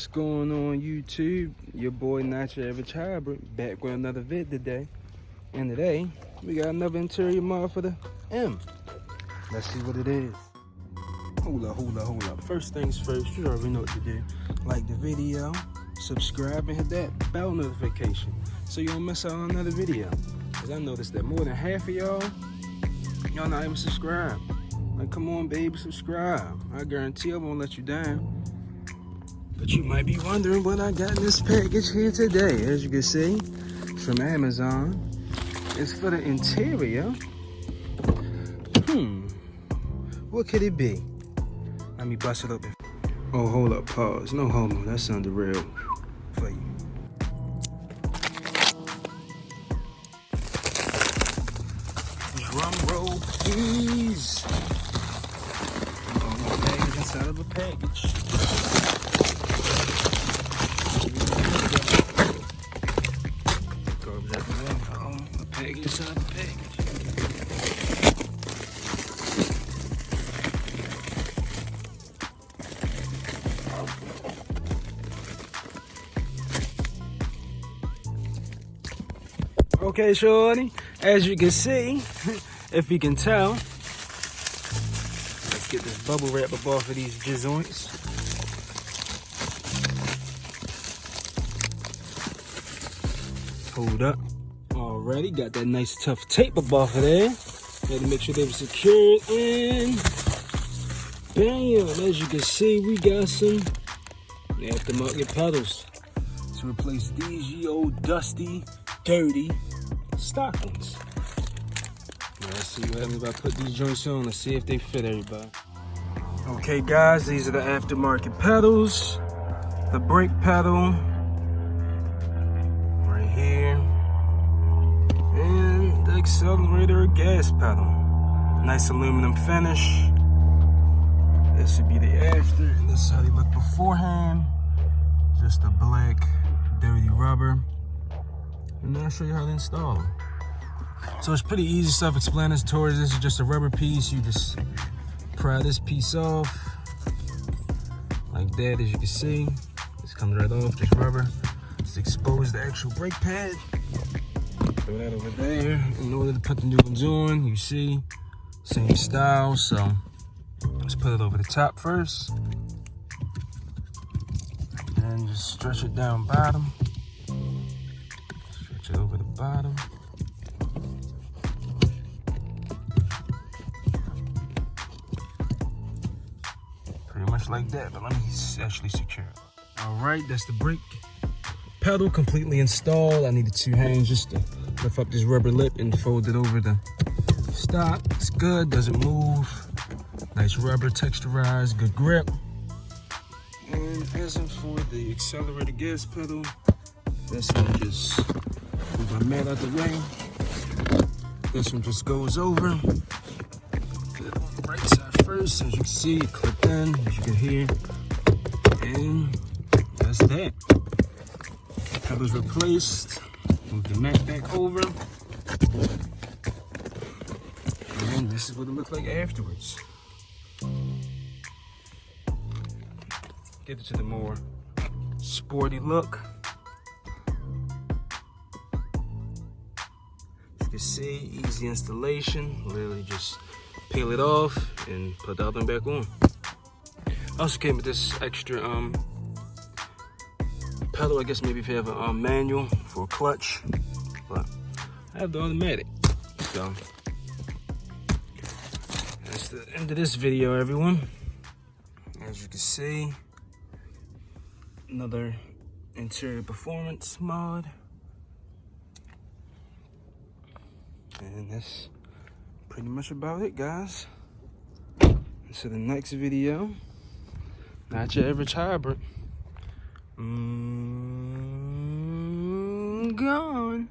What's going on YouTube? Your boy Not Your Average Hybrid back with another vid today. And today we got another interior mod for the M. Let's see what it is. Hold up. First things first, you already know what to do. Like the video, subscribe, and hit that bell notification so you don't miss out on another video. Cause I noticed that more than half of y'all not even subscribe. Like, come on, baby, subscribe. I guarantee I won't let you down. But you might be wondering what I got in this package here today. As you can see, from Amazon. It's for the interior. What could it be? Let me bust it open. Oh, hold up, pause. No homo, that sounded real for you. Drum roll, please. Oh, a package inside of a package. A package inside a package. Okay, shorty, as you can see, if you can tell, let's get this bubble wrap up off of these joints. Hold up. Alrighty, got that nice tough tape up off of there. Had to make sure they were secured, and bam, as you can see, we got some aftermarket pedals to replace these ye old dusty, dirty stock ones. Now let's see what happens if I put these joints on. Let's see if they fit everybody. Okay guys, these are the aftermarket pedals. The brake pedal right here, and the accelerator gas pedal. Nice aluminum finish. This would be the after, and this is how they look beforehand. Just a black dirty rubber. And now I'll show you how to install them. So it's pretty easy, self-explanatory. This is just a rubber piece. You just pry this piece off like that. As you can see, this comes right off, just rubber. Just expose the actual brake pad. Throw that over there. In order to put the new ones on, you see, same style. So let's put it over the top first. And just stretch it down bottom. It over the bottom. Pretty much like that, but let me actually secure it. All right, that's the brake pedal completely installed. I needed 2 hands just to lift up this rubber lip and fold it over the stock. It's good, doesn't move. Nice rubber, texturized, good grip. And as for the accelerator gas pedal, this one just move my mat out the way. This one just goes over. Put it on the right side first. As you can see, it clipped in, as you can hear. And that's that. Pedals replaced. Move the mat back over. And this is what it looks like afterwards. Get it to the more sporty look. You see, easy installation. Literally just peel it off and put the other one back on. Also came with this extra pedal. I guess maybe if you have a manual for a clutch, but I have the automatic. So that's the end of this video, everyone. As you can see, another interior performance mod. And that's pretty much about it, guys. So the next video, Not Your Average Hybrid. Gone.